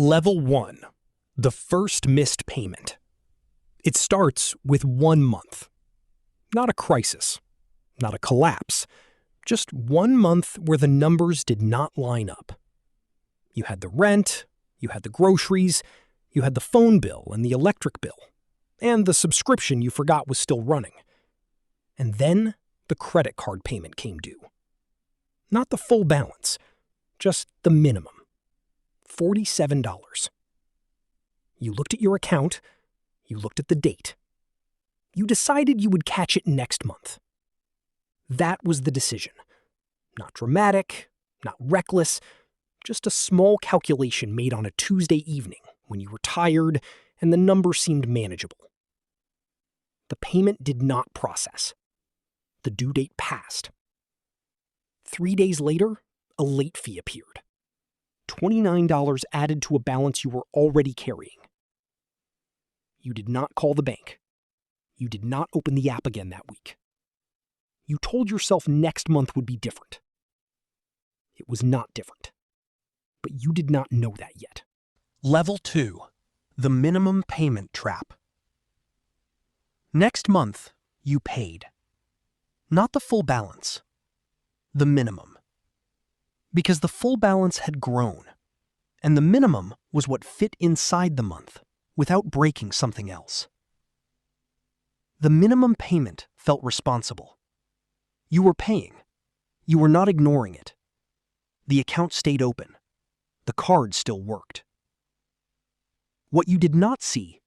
Level 1. The first missed payment. It starts with 1 month. Not a crisis, not a collapse, just 1 month where the numbers did not line up. You had the rent, you had the groceries, you had the phone bill and the electric bill, and the subscription you forgot was still running. And then the credit card payment came due. Not the full balance, just the minimum. $47. You looked at your account, you looked at the date. You decided you would catch it next month. That was the decision. Not dramatic, not reckless, just a small calculation made on a Tuesday evening when you were tired and the number seemed manageable. The payment did not process. The due date passed. 3 days later, a late fee appeared. $29 added to a balance you were already carrying. You did not call the bank. You did not open the app again that week. You told yourself next month would be different. It was not different. But you did not know that yet. Level 2. The minimum payment trap. Next month, you paid. Not the full balance. The minimum. Because the full balance had grown, and the minimum was what fit inside the month without breaking something else. The minimum payment felt responsible. You were paying. You were not ignoring it. The account stayed open. The card still worked. What you did not see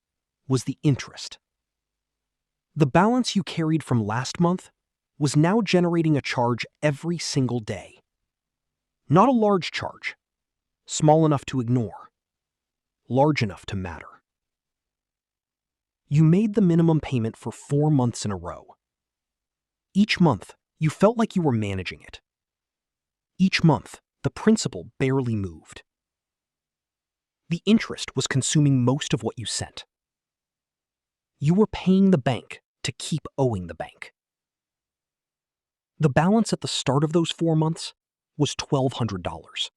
was the interest. The balance you carried from last month was now generating a charge every single day. Not a large charge, small enough to ignore, large enough to matter. You made the minimum payment for 4 months in a row. Each month, you felt like you were managing it. Each month, the principal barely moved. The interest was consuming most of what you sent. You were paying the bank to keep owing the bank. The balance at the start of those 4 months was $1,200.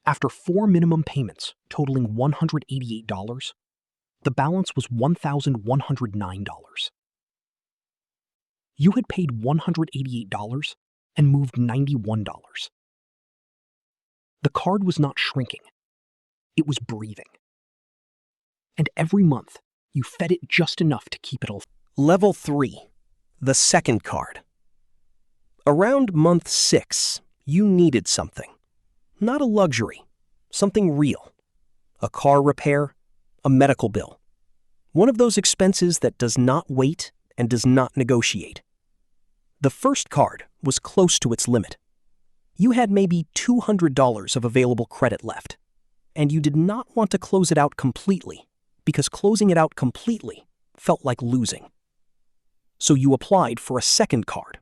After 4 minimum payments totaling $188, the balance was $1,109. You had paid $188 and moved $91. The card was not shrinking. It was breathing. And every month, you fed it just enough to keep it alive. Level 3. The second card. Around month 6, you needed something. Not a luxury, something real. A car repair, a medical bill. One of those expenses that does not wait and does not negotiate. The first card was close to its limit. You had maybe $200 of available credit left, and you did not want to close it out completely because closing it out completely felt like losing. So you applied for a second card.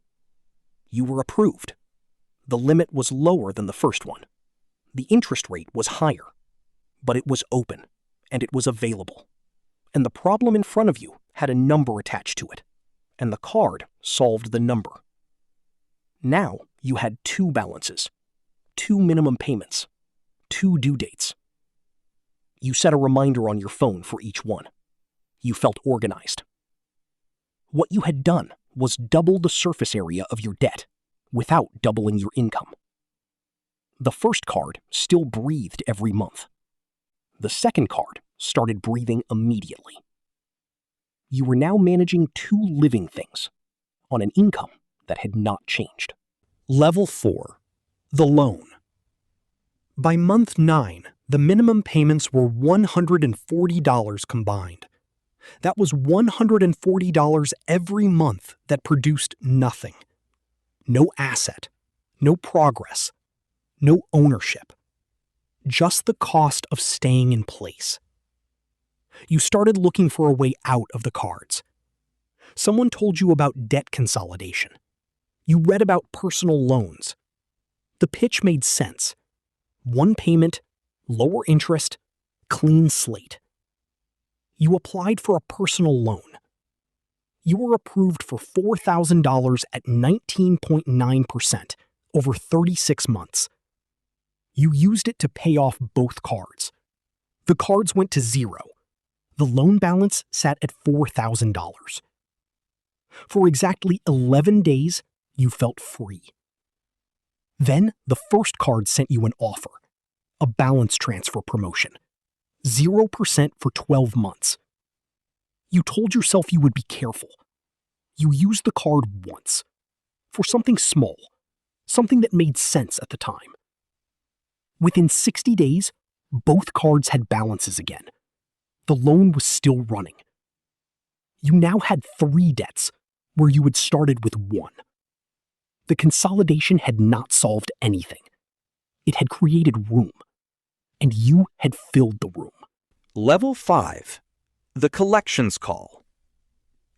You were approved. The limit was lower than the first one. The interest rate was higher, but it was open, and it was available. And the problem in front of you had a number attached to it, and the card solved the number. Now you had 2 balances, 2 minimum payments, 2 due dates. You set a reminder on your phone for each one. You felt organized. What you had done was double the surface area of your debt without doubling your income. The first card still breathed every month. The second card started breathing immediately. You were now managing 2 living things on an income that had not changed. Level 4. The loan. By month 9, the minimum payments were $140 combined. That was $140 every month that produced nothing. No asset, no progress, no ownership. Just the cost of staying in place. You started looking for a way out of the cards. Someone told you about debt consolidation. You read about personal loans. The pitch made sense. 1 payment, lower interest, clean slate. You applied for a personal loan. You were approved for $4,000 at 19.9% over 36 months. You used it to pay off both cards, The cards went to zero. The loan balance sat at $4,000. For exactly 11 days, you felt free. Then the first card sent you an offer, a balance transfer promotion, 0% for 12 months. You told yourself you would be careful. You used the card once, for something small, something that made sense at the time. Within 60 days, both cards had balances again. The loan was still running. You now had 3 debts, where you had started with 1. The consolidation had not solved anything. It had created room, and you had filled the room. Level 5. The collections call.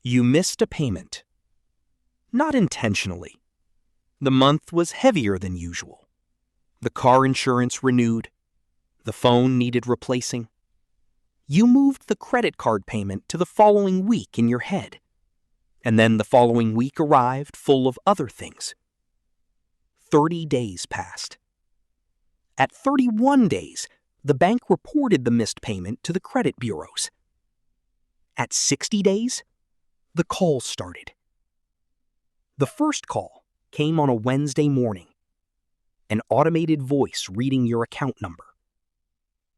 You missed a payment. Not intentionally. The month was heavier than usual. The car insurance renewed. The phone needed replacing. You moved the credit card payment to the following week in your head. And then the following week arrived full of other things. 30 days passed. At 31 days, the bank reported the missed payment to the credit bureaus. At 60 days, the calls started. The first call came on a Wednesday morning. An automated voice reading your account number.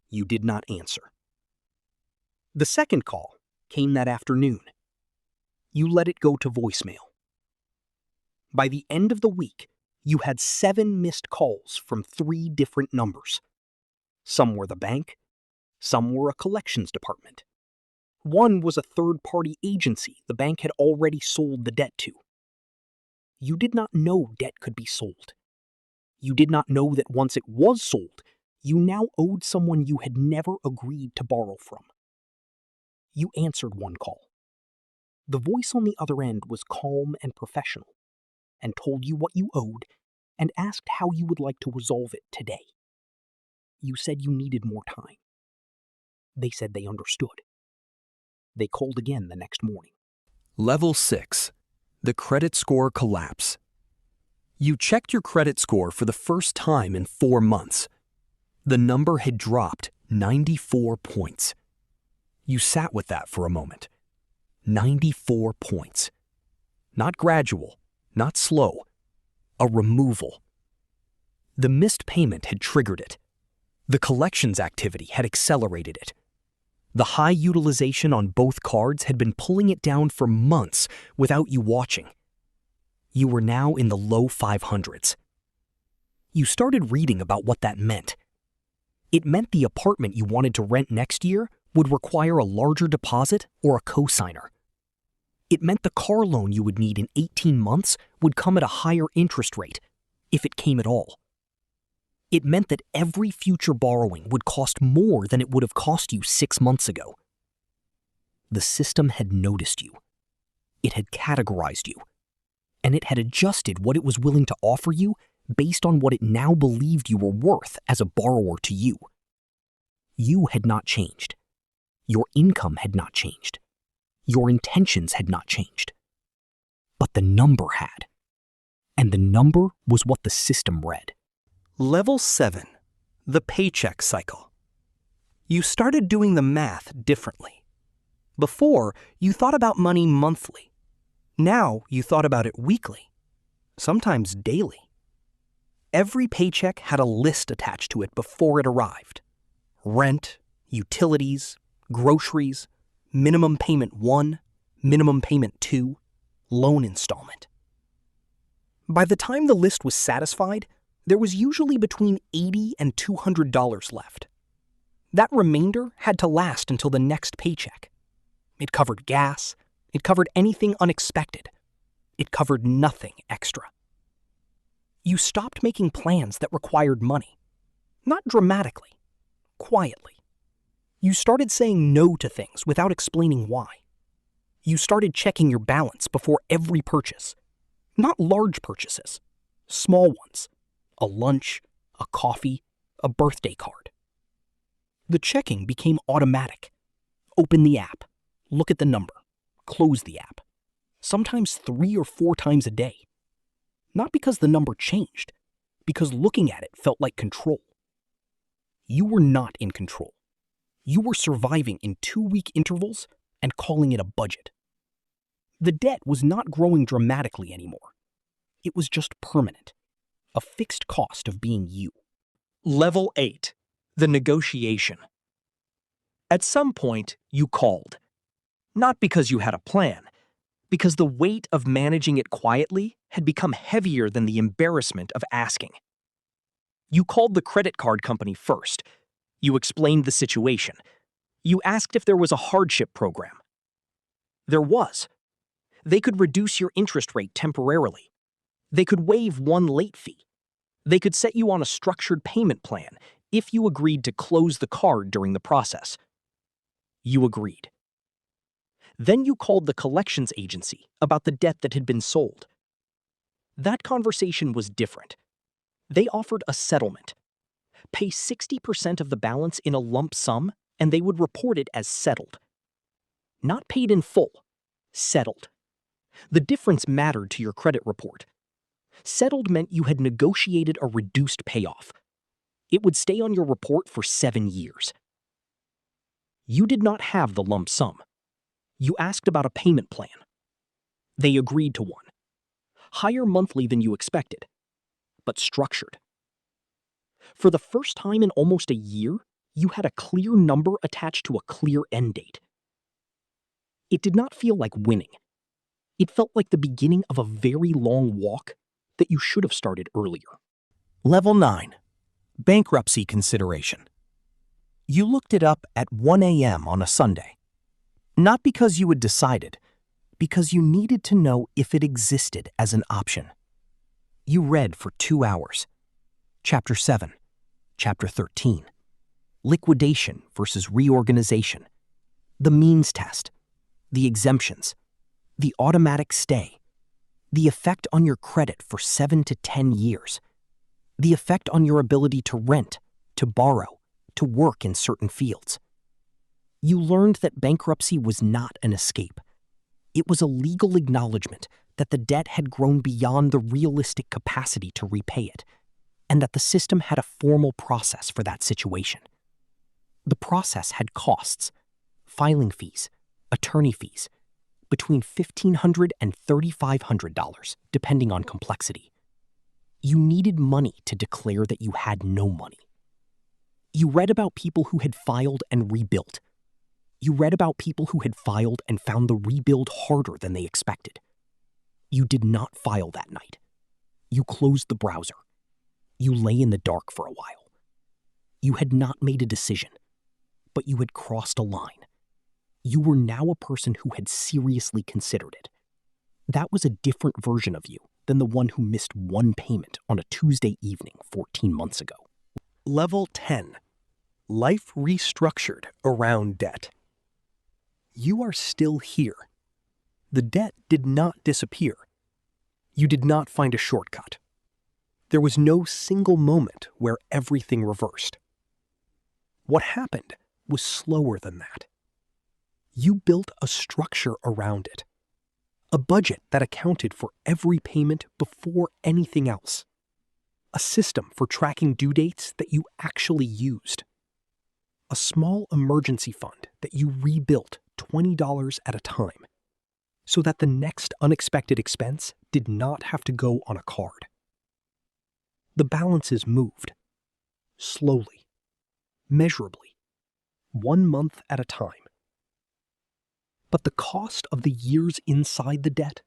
You did not answer. The second call came that afternoon. You let it go to voicemail. By the end of the week, you had 7 missed calls from 3 different numbers. Some were the bank, some were a collections department. One was a third-party agency the bank had already sold the debt to. You did not know debt could be sold. You did not know that once it was sold, you now owed someone you had never agreed to borrow from. You answered one call. The voice on the other end was calm and professional, and told you what you owed and asked how you would like to resolve it today. You said you needed more time. They said they understood. They called again the next morning. Level 6. The credit score collapse. You checked your credit score for the first time in 4 months. The number had dropped 94 points. You sat with that for a moment. 94 points. Not gradual, not slow. A removal. The missed payment had triggered it. The collections activity had accelerated it. The high utilization on both cards had been pulling it down for months without you watching. You were now in the low 500s. You started reading about what that meant. It meant the apartment you wanted to rent next year would require a larger deposit or a cosigner. It meant the car loan you would need in 18 months would come at a higher interest rate, if it came at all. It meant that every future borrowing would cost more than it would have cost you 6 months ago. The system had noticed you. It had categorized you. And it had adjusted what it was willing to offer you based on what it now believed you were worth as a borrower to you. You had not changed. Your income had not changed. Your intentions had not changed. But the number had. And the number was what the system read. Level 7. The paycheck cycle. You started doing the math differently. Before, you thought about money monthly. Now, you thought about it weekly, sometimes daily. Every paycheck had a list attached to it before it arrived. Rent, utilities, groceries, minimum payment 1, minimum payment 2, loan installment. By the time the list was satisfied, there was usually between $80 and $200 left. That remainder had to last until the next paycheck. It covered gas. It covered anything unexpected. It covered nothing extra. You stopped making plans that required money. Not dramatically, quietly. You started saying no to things without explaining why. You started checking your balance before every purchase. Not large purchases, small ones. A lunch, a coffee, a birthday card. The checking became automatic. Open the app, look at the number, close the app. Sometimes 3 or 4 times a day. Not because the number changed, because looking at it felt like control. You were not in control. You were surviving in 2-week intervals and calling it a budget. The debt was not growing dramatically anymore. It was just permanent, a fixed cost of being you. Level 8. The negotiation. At some point, you called. Not because you had a plan, because the weight of managing it quietly had become heavier than the embarrassment of asking. You called the credit card company first. You explained the situation. You asked if there was a hardship program. There was. They could reduce your interest rate temporarily. They could waive one late fee. They could set you on a structured payment plan if you agreed to close the card during the process. You agreed. Then you called the collections agency about the debt that had been sold. That conversation was different. They offered a settlement. Pay 60% of the balance in a lump sum, and they would report it as settled. Not paid in full, settled. The difference mattered to your credit report. Settled meant you had negotiated a reduced payoff. It would stay on your report for 7 years. You did not have the lump sum. You asked about a payment plan. They agreed to one. Higher monthly than you expected, but structured. For the first time in almost a year, you had a clear number attached to a clear end date. It did not feel like winning. It felt like the beginning of a very long walk that you should have started earlier. Level 9. Bankruptcy consideration. You looked it up at 1 a.m. on a Sunday. Not because you had decided, because you needed to know if it existed as an option. You read for 2 hours. Chapter 7, Chapter 13. Liquidation versus reorganization. The means test. The exemptions. The automatic stay. The effect on your credit for 7 to 10 years. The effect on your ability to rent, to borrow, to work in certain fields. You learned that bankruptcy was not an escape. It was a legal acknowledgement that the debt had grown beyond the realistic capacity to repay it, and that the system had a formal process for that situation. The process had costs, filing fees, attorney fees, between $1,500 and $3,500, depending on complexity. You needed money to declare that you had no money. You read about people who had filed and rebuilt. You read about people who had filed and found the rebuild harder than they expected. You did not file that night. You closed the browser. You lay in the dark for a while. You had not made a decision, but you had crossed a line. You were now a person who had seriously considered it. That was a different version of you than the one who missed one payment on a Tuesday evening 14 months ago. Level 10. Life restructured around debt. You are still here. The debt did not disappear. You did not find a shortcut. There was no single moment where everything reversed. What happened was slower than that. You built a structure around it. A budget that accounted for every payment before anything else. A system for tracking due dates that you actually used. A small emergency fund that you rebuilt $20 at a time, so that the next unexpected expense did not have to go on a card. The balances moved, slowly, measurably, 1 month at a time. But the cost of the years inside the debt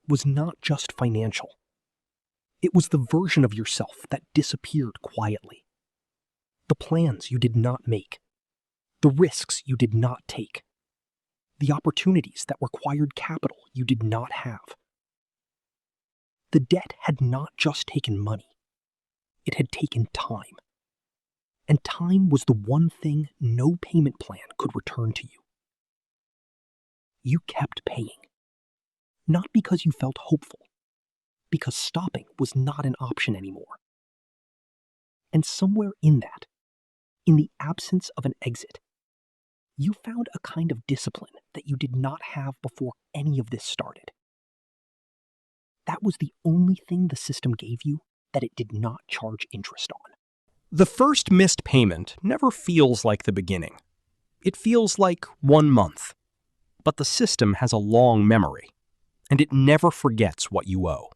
was not just financial. It was the version of yourself that disappeared quietly. The plans you did not make. The risks you did not take. The opportunities that required capital you did not have. The debt had not just taken money. It had taken time. And time was the one thing no payment plan could return to you. You kept paying. Not because you felt hopeful, because stopping was not an option anymore. And somewhere in that, in the absence of an exit, you found a kind of discipline that you did not have before any of this started. That was the only thing the system gave you that it did not charge interest on. The first missed payment never feels like the beginning. It feels like 1 month. But the system has a long memory, and it never forgets what you owe.